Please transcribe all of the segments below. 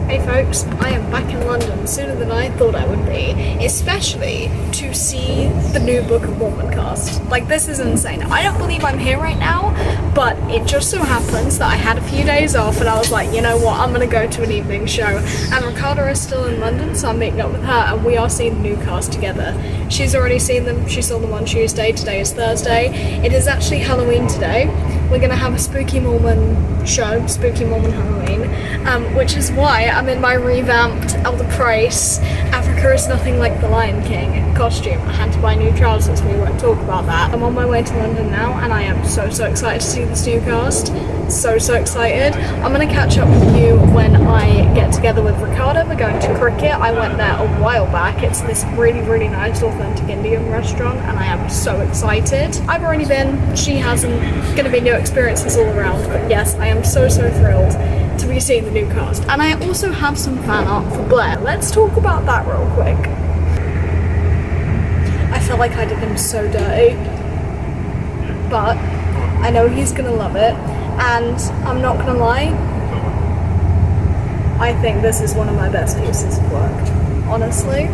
Hey folks, I am back in London sooner than I thought I would be, especially to see the new Book of Mormon cast. Like, this is insane. I don't believe I'm here right now, but it just so happens that I had a few days off and I was like, you know what, I'm gonna go to an evening show. And Ricardo is still in London, so I'm meeting up with her and we are seeing the new cast together. She's already seen them, she saw them on Tuesday, today is Thursday. It is actually Halloween today. We're gonna have a Spooky Mormon show, Spooky Mormon Halloween, which is why I'm in my revamped Elder Price Africa is Nothing Like the Lion King costume. I had to buy new trousers, we won't talk about that. I'm on my way to London now and I am so excited to see this new cast. So excited. I'm gonna catch up with you when I get together with Ricardo. We're going to Cricket. I went there a while back. It's this really nice authentic Indian restaurant and I am so excited. I've already been, she hasn't. Gonna be new experiences all around, but yes, I am so thrilled to be seeing the new cast. And I also have some fan art for Blair. Let's talk about that real quick. I feel like I did him so dirty, but I know he's gonna love it, and I'm not gonna lie, I think this is one of my best pieces of work, honestly.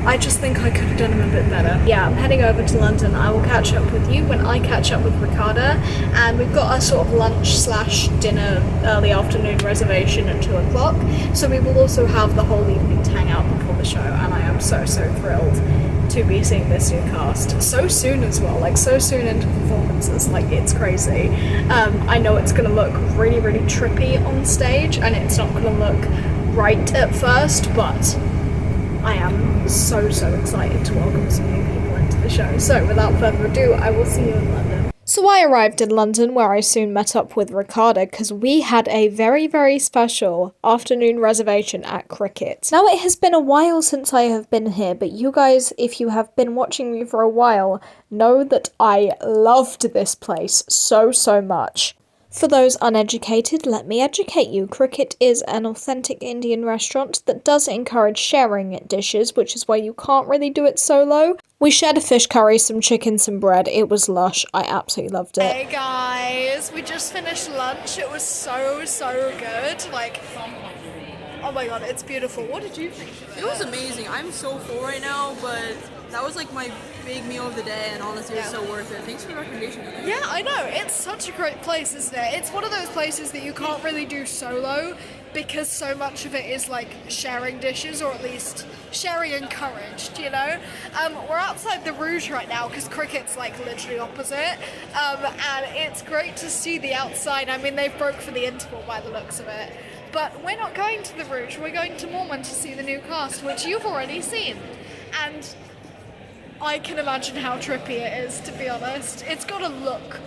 I just think I could have done him a bit better. Yeah, I'm heading over to London. I will catch up with you when I catch up with Ricardo, and we've got a sort of lunch/dinner early afternoon reservation at 2 o'clock, so we will also have the whole evening to hang out before the show, and I am so thrilled to be seeing this new cast so soon as well, like so soon into performances, like it's crazy. I know it's gonna look really trippy on stage and it's not gonna look right at first, but I am so excited to welcome some new people into the show. So without further ado, I will see you in London. So I arrived in London where I soon met up with Ricardo because we had a very special afternoon reservation at Cricket. Now it has been a while since I have been here, but you guys, if you have been watching me for a while, know that I loved this place so much. For those uneducated, let me educate you. Cricket is an authentic Indian restaurant that does encourage sharing dishes, which is why you can't really do it solo. We shared a fish curry, some chicken, some bread. It was lush. I absolutely loved it. Hey guys, we just finished lunch. It was so good. Like, oh my god, it's beautiful. What did you think of it? It was amazing. I'm so full right now, but that was like my big meal of the day, and honestly, it was so worth it. Thanks for the recommendation. Yeah, I know. It's such a great place, isn't it? It's one of those places that you can't really do solo because so much of it is like sharing dishes, or at least sharing encouraged, you know? We're outside the Rouge right now because Cricket's like literally opposite, and it's great to see the outside. I mean, they've broke for the interval by the looks of it. But we're not going to the Rouge, we're going to Mormon to see the new cast, which you've already seen. And I can imagine how trippy it is, to be honest. It's gotta look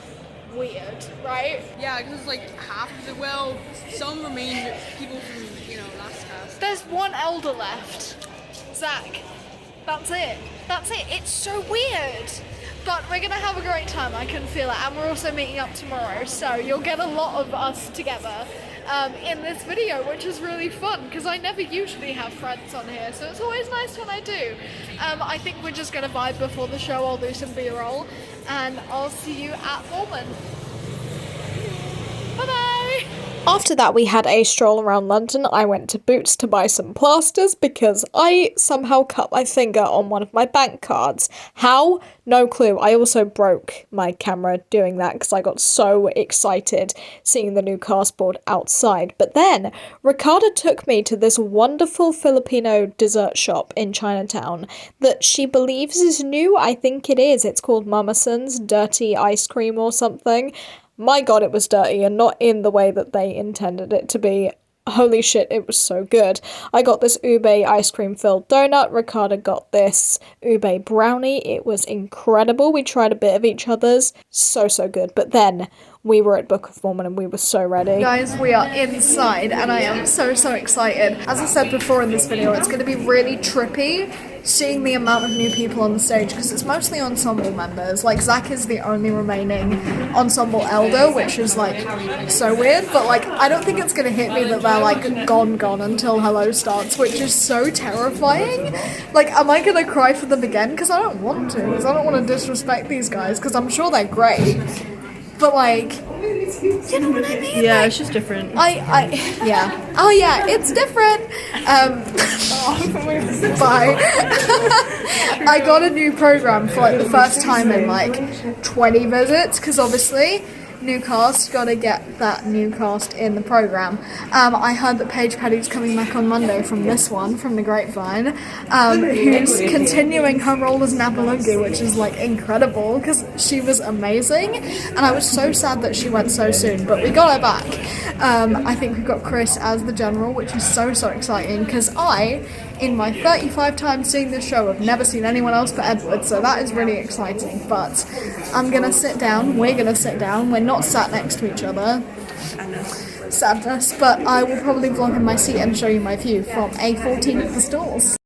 weird, right? Yeah, because like half of the, well, some remain people from, last cast. There's one elder left. Zach. That's it. It's so weird. But we're gonna have a great time, I can feel it. And we're also meeting up tomorrow, so you'll get a lot of us together in this video, which is really fun because I never usually have friends on here, so it's always nice when I do. I think we're just gonna vibe before the show. I'll do some B-roll and I'll see you at Mormon. Bye-bye! After that, we had a stroll around London. I went to Boots to buy some plasters because I somehow cut my finger on one of my bank cards. How? No clue. I also broke my camera doing that because I got so excited seeing the new cast board outside. But then, Ricardo took me to this wonderful Filipino dessert shop in Chinatown that she believes is new. I think it is. It's called Mama Son's Dirty Ice Cream or something. My god, it was dirty, and not in the way that they intended it to be. Holy shit, it was so good. I got this ube ice cream filled donut. Ricardo got this ube brownie. It was incredible. We tried a bit of each other's. So good. But then we were at Book of Mormon and we were so ready. Guys, we are inside and I am so excited. As I said before in this video, it's going to be really trippy seeing the amount of new people on the stage because it's mostly ensemble members. Like, Zach is the only remaining ensemble elder, which is like so weird, but like I don't think it's going to hit me that they're like gone until Hello starts, which is so terrifying. Like, am I going to cry for them again? Because I don't want to, because I don't want to disrespect these guys because I'm sure they're great. But like, You know what I mean? Yeah, it's just different. Yeah. Oh yeah, it's different. Bye. I got a new program for like the first time in like 20 visits, because obviously new cast, gotta get that new cast in the program. I heard that Paige Petty's coming back on Monday from this one, from the Grapevine, who's continuing her role as Napalungi, which is like incredible because she was amazing, and I was so sad that she went so soon, but we got her back. I think we got Chris as the General, which is so exciting because I, in my 35 times seeing this show, have never seen anyone else but Edward, so that is really exciting. But I'm gonna sit down, we're gonna sit down, we're not sat next to each other. Sadness, but I will probably vlog in my seat and show you my view from A14 of the stalls.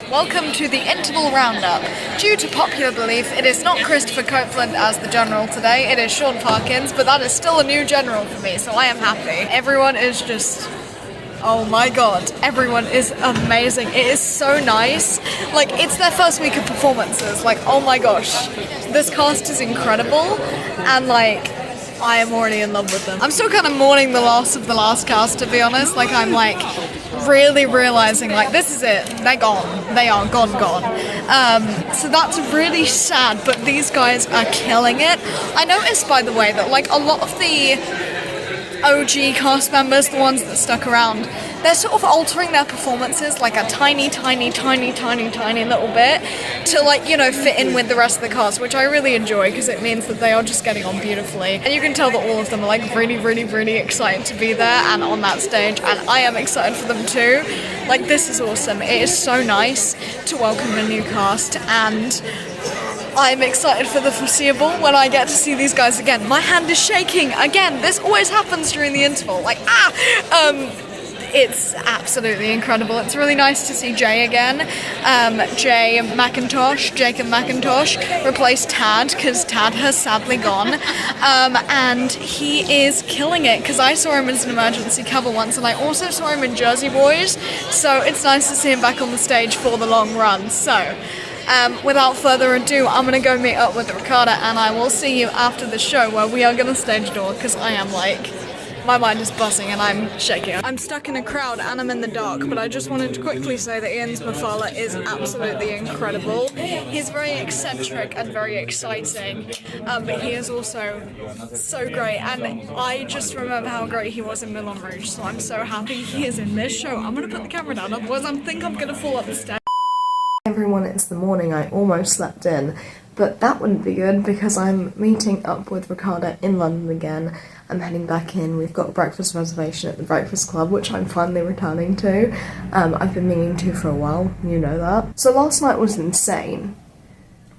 Welcome to the interval roundup. Due to popular belief, it is not Christopher Copeland as the General today, it is Sean Parkins, but that is still a new General for me, so I am happy. Everyone is just... oh my god, everyone is amazing. It is so nice. Like, it's their first week of performances. Like, oh my gosh. This cast is incredible, and like, I am already in love with them. I'm still kind of mourning the loss of the last cast, to be honest. Like, I'm like really realizing like this is it. They're gone. They are gone. So that's really sad, but these guys are killing it. I noticed, by the way, that like a lot of the OG cast members, the ones that stuck around, they're sort of altering their performances like a tiny little bit to, like, you know, fit in with the rest of the cast, which I really enjoy because it means that they are just getting on beautifully. And you can tell that all of them are like really excited to be there and on that stage, and I am excited for them too. Like, this is awesome. It is so nice to welcome a new cast, and I'm excited for the foreseeable when I get to see these guys again. My hand is shaking again. This always happens during the interval. Like, it's absolutely incredible. It's really nice to see Jay again. Jacob McIntosh replaced Tad because Tad has sadly gone. And he is killing it because I saw him as an emergency cover once, and I also saw him in Jersey Boys. So it's nice to see him back on the stage for the long run. So without further ado, I'm gonna go meet up with Ricarda, and I will see you after the show where we are gonna stage door because I am like, my mind is buzzing and I'm shaking. I'm stuck in a crowd and I'm in the dark, but I just wanted to quickly say that Ian Smafala is absolutely incredible. He's very eccentric and very exciting, but he is also so great, and I just remember how great he was in Moulin Rouge, so I'm so happy he is in this show. I'm gonna put the camera down, otherwise I think I'm gonna fall up the stairs. Everyone, it's the morning. I almost slept in, but that wouldn't be good because I'm meeting up with Ricarda in London again. I'm heading back in. We've got a breakfast reservation at the Breakfast Club, which I'm finally returning to. I've been meaning to for a while, you know that. So last night was insane.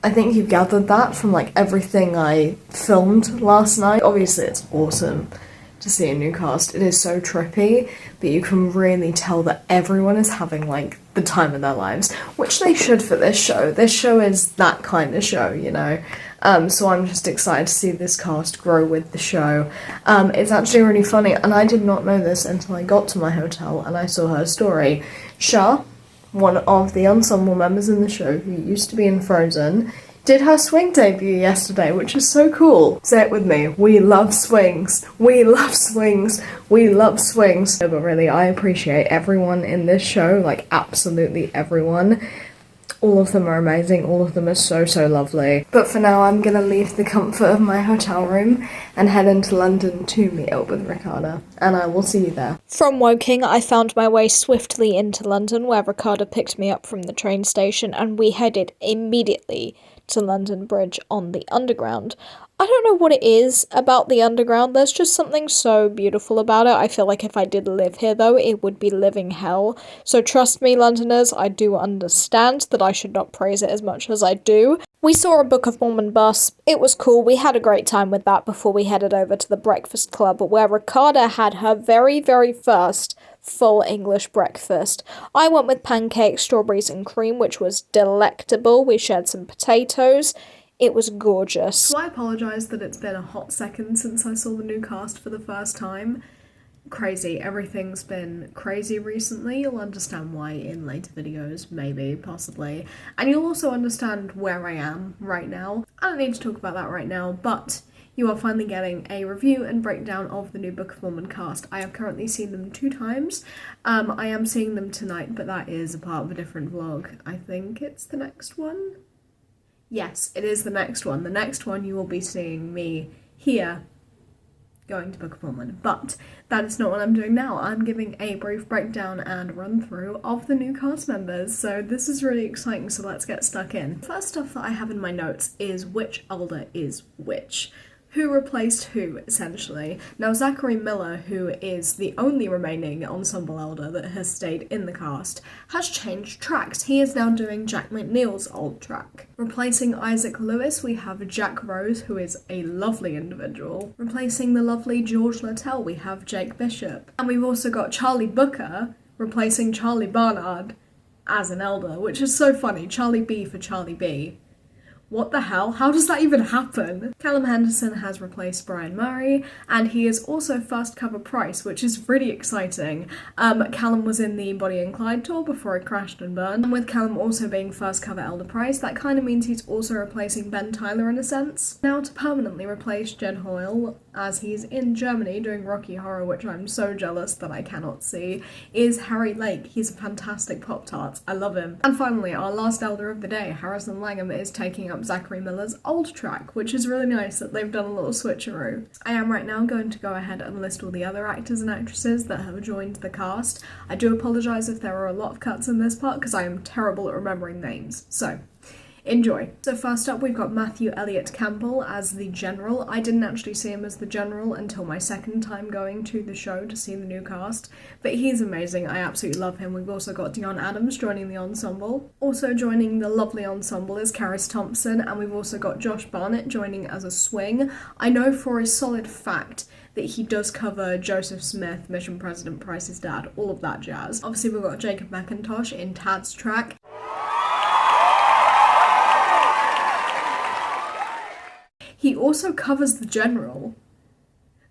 I think you've gathered that from like everything I filmed last night. Obviously it's awesome to see a new cast. It is so trippy, but you can really tell that everyone is having like the time of their lives, which they should for this show. This show is that kind of show, you know. So I'm just excited to see this cast grow with the show. It's actually really funny, and I did not know this until I got to my hotel and I saw her story. Shah, one of the ensemble members in the show who used to be in Frozen, did her swing debut yesterday, which is so cool. Say it with me. We love swings. We love swings. We love swings. But really, I appreciate everyone in this show, like absolutely everyone. All of them are amazing. All of them are so lovely. But for now, I'm gonna leave the comfort of my hotel room and head into London to meet up with Ricarda, and I will see you there. From Woking, I found my way swiftly into London, where Ricarda picked me up from the train station, and we headed immediately to London Bridge on the Underground. I don't know what it is about the Underground, there's just something so beautiful about it. I feel like if I did live here though, it would be living hell. So trust me, Londoners, I do understand that I should not praise it as much as I do. We saw a Book of Mormon bus, it was cool, we had a great time with that before we headed over to the Breakfast Club, where Ricarda had her very first full English breakfast. I went with pancakes, strawberries and cream, which was delectable. We shared some potatoes. It was gorgeous. So I apologise that it's been a hot second since I saw the new cast for the first time. Crazy. Everything's been crazy recently. You'll understand why in later videos, maybe, possibly. And you'll also understand where I am right now. I don't need to talk about that right now, but you are finally getting a review and breakdown of the new Book of Mormon cast. I have currently seen them 2 times. I am seeing them tonight, but that is a part of a different vlog. I think it's the next one. Yes, it is the next one. The next one you will be seeing me here going to Book of Mormon, but that is not what I'm doing now. I'm giving a brief breakdown and run through of the new cast members, so this is really exciting, so let's get stuck in. First stuff that I have in my notes is which elder is which. Who replaced who, essentially. Now, Zachary Miller, who is the only remaining ensemble elder that has stayed in the cast, has changed tracks. He is now doing Jack McNeil's old track. Replacing Isaac Lewis, we have Jack Rose, who is a lovely individual. Replacing the lovely George Littell, we have Jake Bishop. And we've also got Charlie Booker replacing Charlie Barnard as an elder, which is so funny. Charlie B for Charlie B. What the hell? How does that even happen? Callum Henderson has replaced Brian Murray, and he is also first cover Price, which is really exciting. Callum was in the Bonnie and Clyde tour before it crashed and burned, and with Callum also being first cover Elder Price, that kind of means he's also replacing Ben Tyler in a sense. Now to permanently replace Jed Hoyle, as he's in Germany doing Rocky Horror, which I'm so jealous that I cannot see, is Harry Lake. He's a fantastic Pop-Tart. I love him. And finally, our last elder of the day, Harrison Langham, is taking up Zachary Miller's old track, which is really nice that they've done a little switcheroo. I am right now going to go ahead and list all the other actors and actresses that have joined the cast. I do apologise if there are a lot of cuts in this part because I am terrible at remembering names. So, enjoy. So first up we've got Matthew Elliott Campbell as the General. I didn't actually see him as the General until my second time going to the show to see the new cast, but he's amazing. I absolutely love him. We've also got Dion Adams joining the ensemble. Also joining the lovely ensemble is Karis Thompson, and we've also got Josh Barnett joining as a swing. I know for a solid fact that he does cover Joseph Smith, Mission President Price's dad, all of that jazz. Obviously we've got Jacob McIntosh in Tad's track. He also covers the General.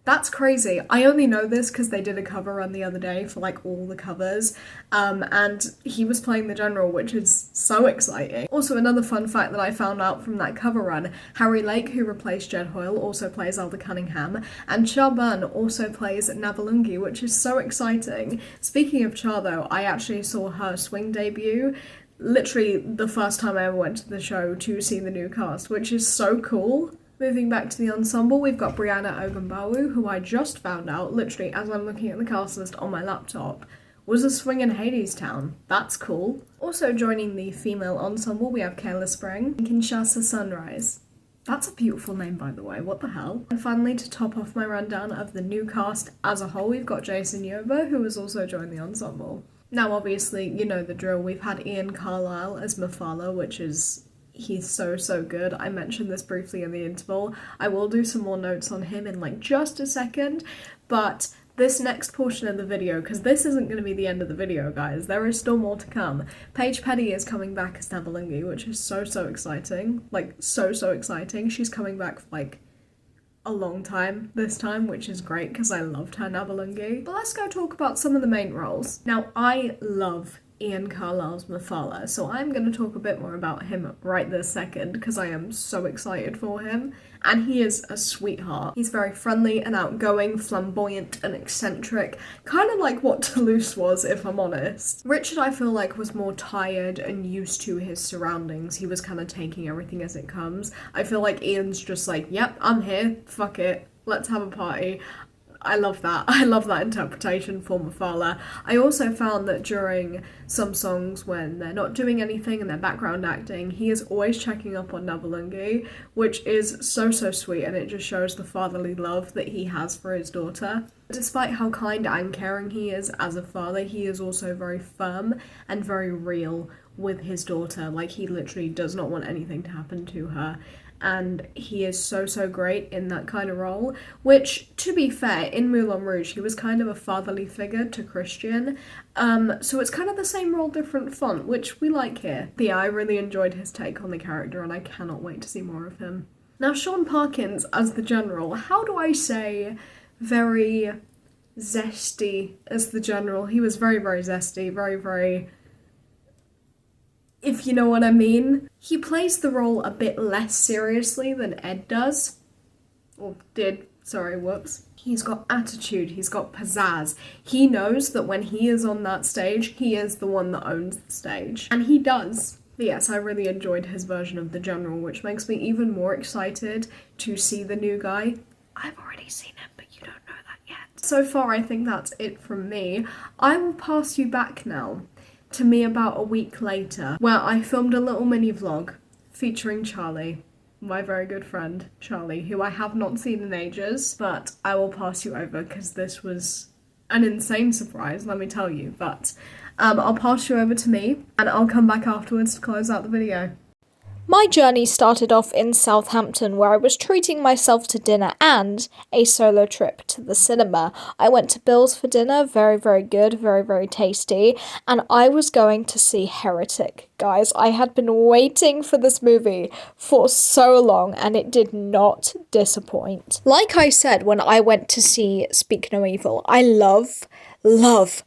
That's crazy. I only know this because they did a cover run the other day for like all the covers, and he was playing the General, which is so exciting. Also, another fun fact that I found out from that cover run, Harry Lake, who replaced Jed Hoyle, also plays Elder Cunningham, and Char Byrne also plays Navalungi, which is so exciting. Speaking of Char though, I actually saw her swing debut literally the first time I ever went to the show to see the new cast, which is so cool. Moving back to the ensemble, we've got Brianna Ogunbawu, who I just found out, literally as I'm looking at the cast list on my laptop, was a swing in Hadestown. That's cool. Also joining the female ensemble, we have Kayla Spring and Kinshasa Sunrise. That's a beautiful name, by the way, what the hell? And finally, to top off my rundown of the new cast as a whole, we've got Jason Yoba, who has also joined the ensemble. Now, obviously, you know the drill. We've had Ian Carlisle as Mafala, which is... he's so good. I mentioned this briefly in the interval. I will do some more notes on him in like just a second, but this next portion of the video, because this isn't going to be the end of the video, guys, there is still more to come. Paige Petty is coming back as Nabalungi, which is so exciting. Like, so exciting. She's coming back for like a long time this time, which is great because I loved her Nabalungi. But let's go talk about some of the main roles. Now, I love Ian Carlisle's Mafala, so I'm going to talk a bit more about him right this second because I am so excited for him, and he is a sweetheart. He's very friendly and outgoing, flamboyant and eccentric, kind of like what Toulouse was, if I'm honest. Richard, I feel like, was more tired and used to his surroundings. He was kind of taking everything as it comes. I feel like Ian's just like, yep, I'm here, fuck it, let's have a party. I love that. I love that interpretation for Mafala. I also found that during some songs when they're not doing anything and they're background acting, he is always checking up on Nabalungi, which is so sweet, and it just shows the fatherly love that he has for his daughter. Despite how kind and caring he is as a father, he is also very firm and very real with his daughter. Like, he literally does not want anything to happen to her. And he is so great in that kind of role, which, to be fair, in Moulin Rouge, he was kind of a fatherly figure to Christian, so it's kind of the same role, different font, which we like here. But yeah, I really enjoyed his take on the character, and I cannot wait to see more of him. Now, Sean Parkins as the General, how do I say very zesty as the General? He was very zesty, very... if you know what I mean. He plays the role a bit less seriously than Ed does. or did, sorry, whoops. He's got attitude, he's got pizzazz. He knows that when he is on that stage, he is the one that owns the stage. And he does. But yes, I really enjoyed his version of the General, which makes me even more excited to see the new guy. I've already seen him, but you don't know that yet. So far, I think that's it from me. I will pass you back now to me about a week later, where I filmed a little mini vlog featuring Charlie, my very good friend Charlie, who I have not seen in ages, but I will pass you over because this was an insane surprise, let me tell you. But I'll pass you over to me and I'll come back afterwards to close out the video. My journey started off in Southampton, where I was treating myself to dinner and a solo trip to the cinema. I went to Bill's for dinner, very, very good, very, very tasty, and I was going to see Heretic. Guys, I had been waiting for this movie for so long, and it did not disappoint. Like I said when I went to see Speak No Evil, I love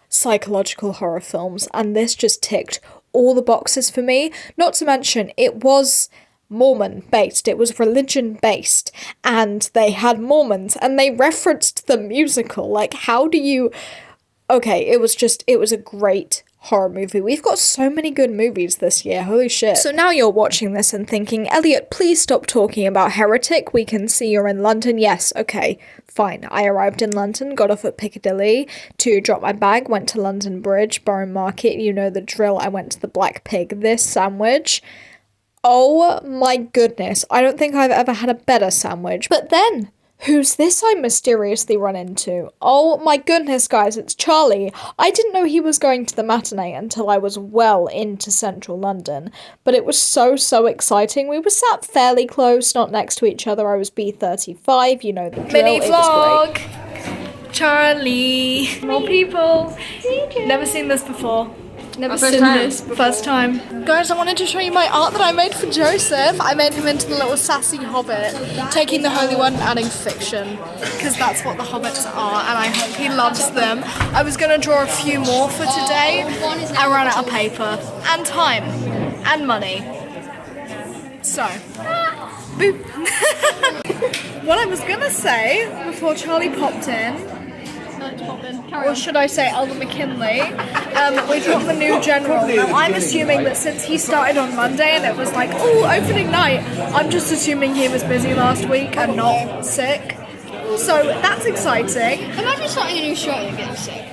psychological horror films, and this just ticked all the boxes for me. Not to mention, it was Mormon based, it was religion based, and they had Mormons, and they referenced the musical. Like, how do you... Okay, it was a great horror movie. We've got so many good movies this year, holy shit. So now you're watching this and thinking, Elliot, please stop talking about Heretic, we can see you're in London. Yes, okay, fine. I arrived in London, got off at Piccadilly to drop my bag, went to London Bridge, Borough Market, you know the drill. I went to the Black Pig. This sandwich, oh my goodness, I don't think I've ever had a better sandwich. But then, who's this I mysteriously run into? Oh my goodness, guys, it's Charlie. I didn't know he was going to the matinee until I was well into central London, but it was so exciting. We were sat fairly close, not next to each other. I was B35, you know the drill. Mini It was vlog. great. Charlie. More people. Never seen this before. Never seen this. First time. Guys, I wanted to show you my art that I made for Joseph. I made him into the little sassy hobbit, taking the holy one and adding fiction, because that's what the hobbits are, and I hope he loves them. I was going to draw a few more for today. I ran out of paper, and time, and money. So, boop. What I was going to say before Charlie popped in, or should I say Elder McKinley, we've got the new General. Now I'm assuming that since he started on Monday and it was like, oh, opening night, I'm just assuming he was busy last week and not sick. So that's exciting. Imagine starting a new show and getting sick.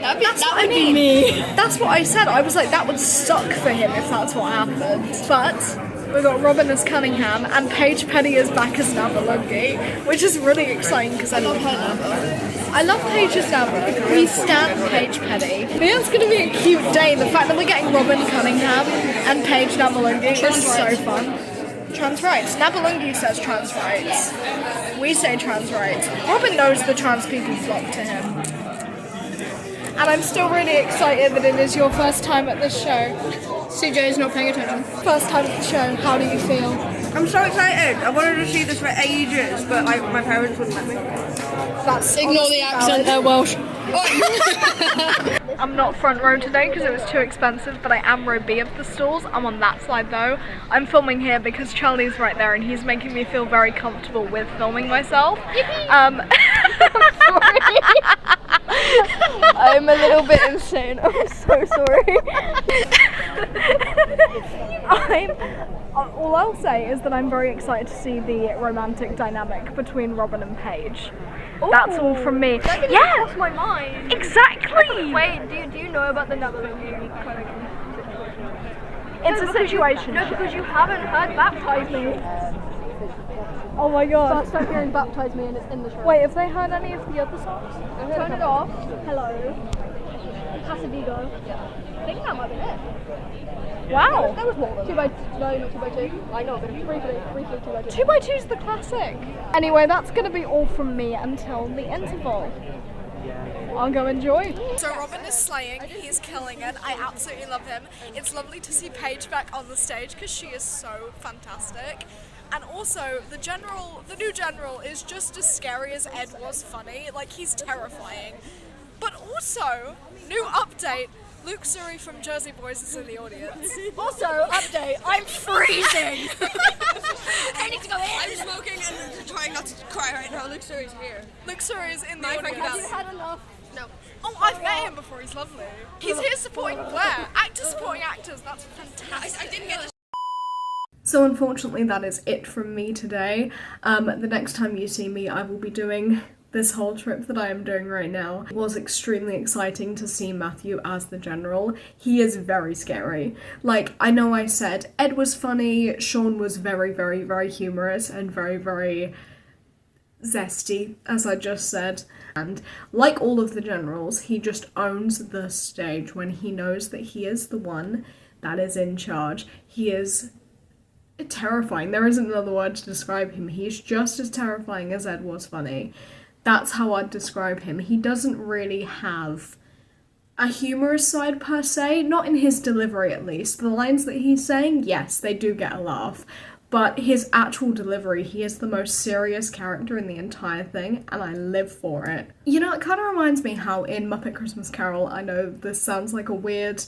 That would be me. That's what I said. I was like, that would suck for him if that's what happened. But we've got Robin as Cunningham and Paige Penny is back as Navalungi, which is really exciting because I love her. I love Paige as Nava. We stand Paige Penny. I think it's going to be a cute day. The fact that we're getting Robin Cunningham and Paige Navalungi is so fun. Trans rights. Navalungi says trans rights. We say trans rights. Robin knows the trans people flock to him. And I'm still really excited that it is your first time at this show. CJ is not paying attention. First time at the show, how do you feel? I'm so excited. I wanted to see this for ages, but my parents wouldn't let me. That's Ignore the accent, they're Welsh. I'm not front row today because it was too expensive, but I am row B of the stalls. I'm on that side though. I'm filming here because Charlie's right there and he's making me feel very comfortable with filming myself. I'm a little bit insane. I'm so sorry. All I'll say is that I'm very excited to see the romantic dynamic between Robin and Paige. Ooh, that's all from me. Yeah, That's my mind. exactly. Wait, do you know about the Navalungi kind of situation? It's a situation. No, because you haven't heard Baptize Me. Oh my god. Start hearing Baptize Me and it's in the show. Wait, have they heard any of the other songs? Turn it off. Hello. Passivigo. I think that might be it. Wow. There was more. 2 by 2. No, not 2 by 2. I know, but briefly 2 by 2. 2 by 2 is the classic. Anyway, that's going to be all from me until the interval. I'll go enjoy. So Robin is slaying, he's killing it, I absolutely love him. It's lovely to see Paige back on the stage because she is so fantastic. And also, the new General is just as scary as Ed was funny, like he's terrifying. But also, new update, Luke Suri from Jersey Boys is in the audience. Also, update, I'm freezing! I need to go in! I'm smoking and trying not to cry right now. Luke Suri's here. Luke Suri is in the My friend audience. Have you had enough? No. Oh, I've met him before, he's lovely. He's here supporting Blair. Actors supporting actors, that's fantastic. I didn't get this. So unfortunately that is it from me today. The next time you see me I will be doing this whole trip that I am doing right now. It was extremely exciting to see Matthew as the general. He is very scary. Like, I know I said Ed was funny, Sean was very, very, very humorous and very, very zesty, as I just said. And like all of the generals, he just owns the stage when he knows that he is the one that is in charge. He is terrifying. There isn't another word to describe him. He's just as terrifying as Ed was funny. That's how I'd describe him. He doesn't really have a humorous side per se, not in his delivery at least. The lines that he's saying, yes, they do get a laugh, but his actual delivery, he is the most serious character in the entire thing, and I live for it. You know, it kind of reminds me how in Muppet Christmas Carol, I know this sounds like a weird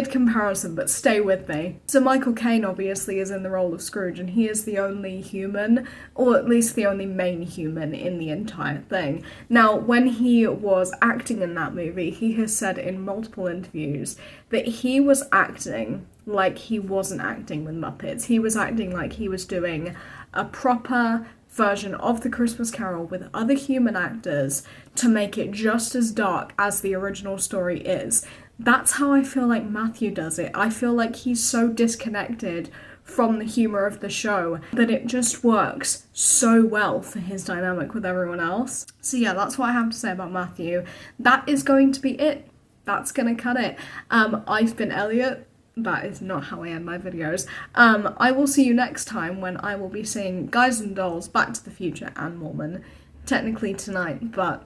comparison, but stay with me. So Michael Caine obviously is in the role of Scrooge, and he is the only human, or at least the only main human in the entire thing. Now, when he was acting in that movie, he has said in multiple interviews that he was acting like he wasn't acting with Muppets. He was acting like he was doing a proper version of the Christmas Carol with other human actors to make it just as dark as the original story is. That's how I feel like Matthew does it. I feel like he's so disconnected from the humour of the show that it just works so well for his dynamic with everyone else. So yeah, that's what I have to say about Matthew. That is going to be it. That's gonna cut it. I've been Elliot. That is not how I end my videos. I will see you next time when I will be seeing Guys and Dolls, Back to the Future and Mormon. Technically tonight, but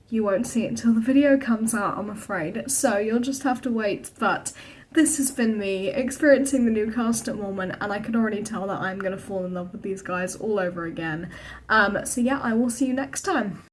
you won't see it until the video comes out, I'm afraid. So you'll just have to wait. But this has been me experiencing the new cast at Mormon, and I can already tell that I'm going to fall in love with these guys all over again. So yeah, I will see you next time.